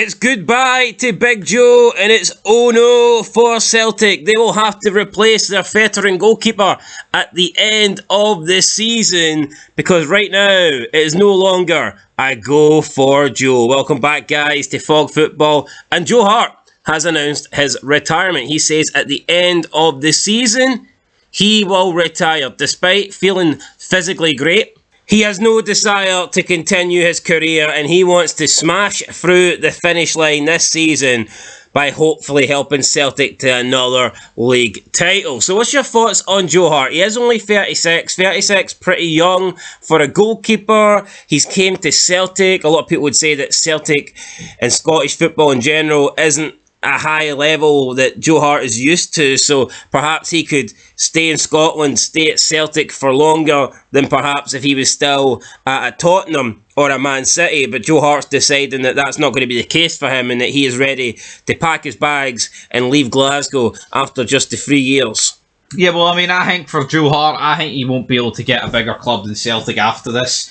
It's goodbye to Big Joe, and it's oh no for Celtic. They will have to replace their veteran goalkeeper at the end of the season, because right now it is no longer I go for Joe. Welcome back, guys, to Fog Football. And Joe Hart has announced his retirement. He says at the end of the season, he will retire. Despite feeling physically great, he has no desire to continue his career, and he wants to smash through the finish line this season by hopefully helping Celtic to another league title. So what's your thoughts on Joe Hart? He is only 36, pretty young for a goalkeeper. He's came to Celtic. A lot of people would say that Celtic and Scottish football in general isn't a high level that Joe Hart is used to, so perhaps he could stay in Scotland, stay at Celtic for longer than perhaps if he was still at a Tottenham or a Man City. But Joe Hart's deciding that that's not going to be the case for him, and that he is ready to pack his bags and leave Glasgow after just the 3 years. Yeah, well, I mean, I think for Joe Hart, I think he won't be able to get a bigger club than Celtic after this,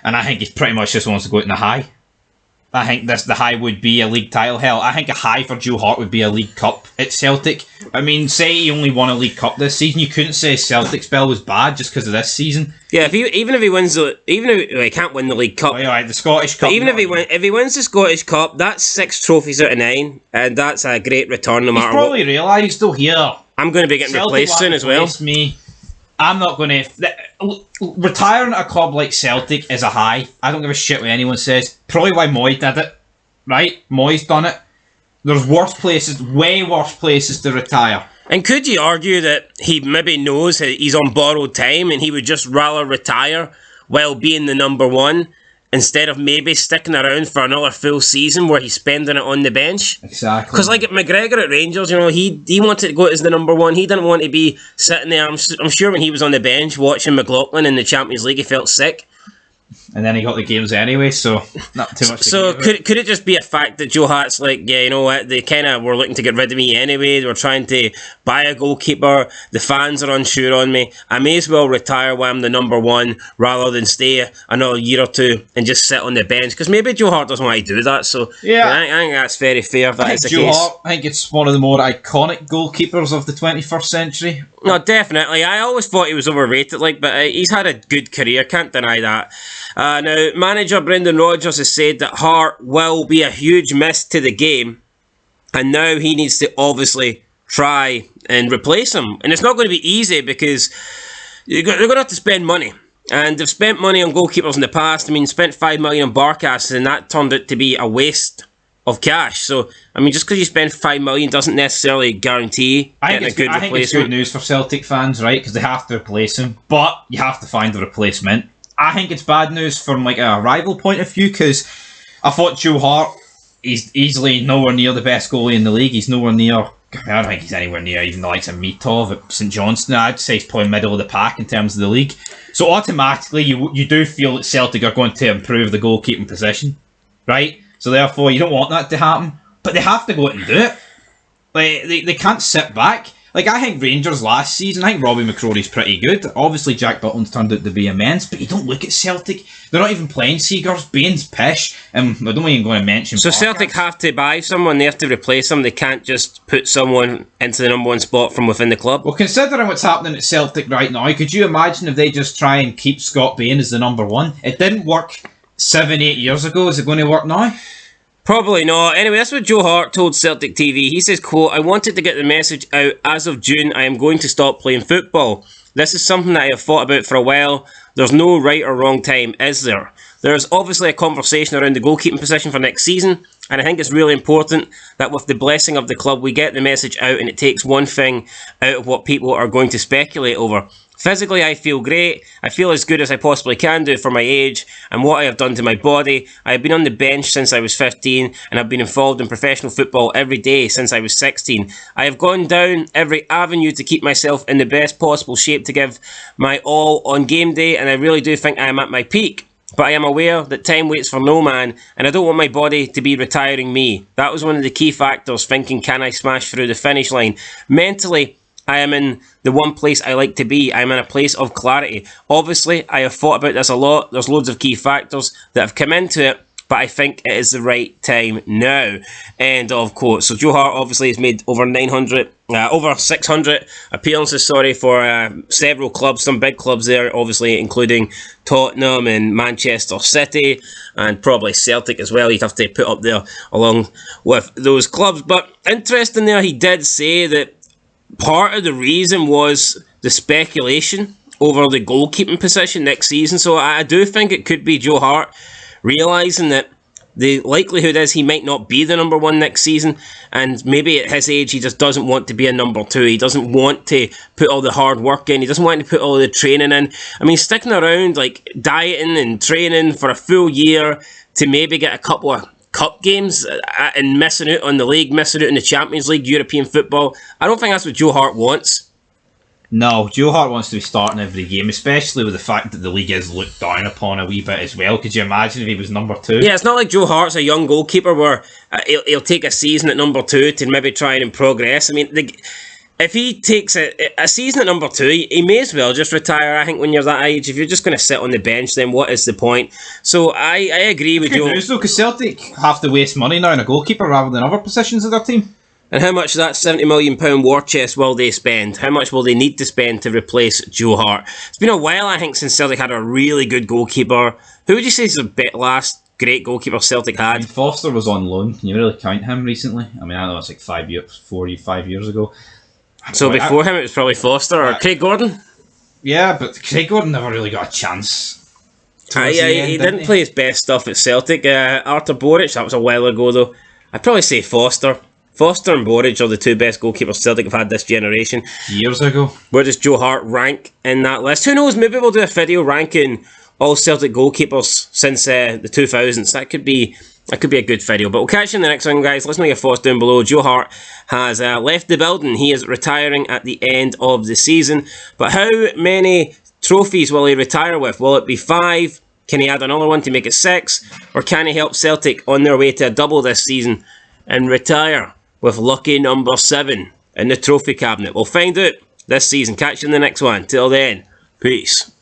and I think he pretty much just wants to go out in the high. I think the high would be a league title. Hell, I think a high for Joe Hart would be a League Cup at Celtic. I mean, say he only won a League Cup this season, you couldn't say Celtic's spell was bad just because of this season. Yeah, even if he can't win the League Cup, the Scottish Cup. Even if he wins the Scottish Cup, that's 6 trophies out of 9, and that's a great return. No matter what. He's probably realised though here. I'm going to be getting Celtic replaced soon as well. Me. I'm not going to... Retiring at a club like Celtic is a high. I don't give a shit what anyone says. Probably why Moy did it. Right? Moy's done it. There's worse places, way worse places to retire. And could you argue that he maybe knows that he's on borrowed time and he would just rather retire while being the number one instead of maybe sticking around for another full season where he's spending it on the bench? Exactly. Because like McGregor at Rangers, you know, he wanted to go as the number one. He didn't want to be sitting there. I'm sure when he was on the bench watching McLaughlin in the Champions League, he felt sick. And then he got the games anyway, so not too much. So could it just be a fact that Joe Hart's like, yeah, you know what, they kind of were looking to get rid of me anyway, they were trying to buy a goalkeeper, the fans are unsure on me, I may as well retire while I'm the number one rather than stay another year or two and just sit on the bench, because maybe Joe Hart doesn't want to do that. So yeah, I think that's very fair if that is the case. Hart, I think it's one of the more iconic goalkeepers of the 21st century. No, definitely. I always thought he was overrated, but he's had a good career, can't deny that. Now, manager Brendan Rodgers has said that Hart will be a huge miss to the game, and now he needs to obviously try and replace him. And it's not going to be easy because they're going to have to spend money. And they've spent money on goalkeepers in the past. I mean, spent $5 million on Barkas, and that turned out to be a waste of cash. So, I mean, just because you spend $5 million doesn't necessarily guarantee getting a good replacement. I think it's good news for Celtic fans, right? Because they have to replace him, but you have to find a replacement. I think it's bad news from a rival point of view, because I thought Joe Hart, he's easily nowhere near the best goalie in the league. He's nowhere near... I don't think he's anywhere near even the likes of Mitov at St Johnstone. I'd say he's probably middle of the pack in terms of the league. So automatically, you do feel that Celtic are going to improve the goalkeeping position, right? So therefore, you don't want that to happen, but they have to go out and do it. They can't sit back. I think Rangers last season, I think Robbie McCrory's pretty good. Obviously, Jack Butland's turned out to be immense, but you don't look at Celtic. They're not even playing Seagars. Bain's pish. I don't even going to mention So Barkas. Celtic have to buy someone. They have to replace them. They can't just put someone into the number one spot from within the club. Well, considering what's happening at Celtic right now, could you imagine if they just try and keep Scott Bain as the number one? It didn't work 7-8 years ago. Is it going to work now? Probably not. Anyway, that's what Joe Hart told Celtic TV. He says, quote, "I wanted to get the message out. As of June, I am going to stop playing football. This is something that I have thought about for a while. There's no right or wrong time, is there? There's obviously a conversation around the goalkeeping position for next season, and I think it's really important that with the blessing of the club, we get the message out, and it takes one thing out of what people are going to speculate over. Physically, I feel great. I feel as good as I possibly can do for my age and what I have done to my body. I have been on the bench since I was 15 and I've been involved in professional football every day since I was 16. I have gone down every avenue to keep myself in the best possible shape to give my all on game day, and I really do think I am at my peak. But I am aware that time waits for no man, and I don't want my body to be retiring me. That was one of the key factors, thinking, can I smash through the finish line? Mentally, I am in the one place I like to be. I am in a place of clarity. Obviously, I have thought about this a lot. There's loads of key factors that have come into it. but I think it is the right time now. End of quote. So Joe Hart obviously has made over 600 appearances, for several clubs, some big clubs there, obviously including Tottenham and Manchester City, and probably Celtic as well. You'd have to put up there along with those clubs. But interesting there, he did say that part of the reason was the speculation over the goalkeeping position next season. So I do think it could be Joe Hart realising that the likelihood is he might not be the number one next season, and maybe at his age he just doesn't want to be a number two. He doesn't want to put all the hard work in. He doesn't want to put all the training in. I mean, sticking around, like dieting and training for a full year to maybe get a couple of cup games and missing out on the league, missing out on the Champions League, European football, I don't think that's what Joe Hart wants. No, Joe Hart wants to be starting every game, especially with the fact that the league is looked down upon a wee bit as well. Could you imagine if he was number two? Yeah, it's not like Joe Hart's a young goalkeeper where he'll take a season at number two to maybe try and progress. I mean, if he takes a season at number two, he may as well just retire. I think when you're that age, if you're just going to sit on the bench, then what is the point? So I agree with Joe. Good news though, because Celtic have to waste money now on a goalkeeper rather than other positions of their team. And how much of that £70 million war chest will they spend? How much will they need to spend to replace Joe Hart? It's been a while, I think, since Celtic had a really good goalkeeper. Who would you say is the last great goalkeeper Celtic had? I mean, Foster was on loan. Can you really count him recently? I mean, I know it's like 5 years ago. So before him, it was probably Foster or Craig Gordon? Yeah, but Craig Gordon never really got a chance. He didn't play his best stuff at Celtic. Artur Boruc, that was a while ago, though. I'd probably say Foster. Foster and Boruc are the two best goalkeepers Celtic have had this generation. Years ago. Where does Joe Hart rank in that list? Who knows? Maybe we'll do a video ranking all Celtic goalkeepers since the 2000s. That could be a good video. But we'll catch you in the next one, guys. Let us know your thoughts down below. Joe Hart has left the building. He is retiring at the end of the season. But how many trophies will he retire with? Will it be 5? Can he add another one to make it 6? Or can he help Celtic on their way to a double this season and retire with lucky number 7 in the trophy cabinet? We'll find out this season. Catch you in the next one. Till then, peace.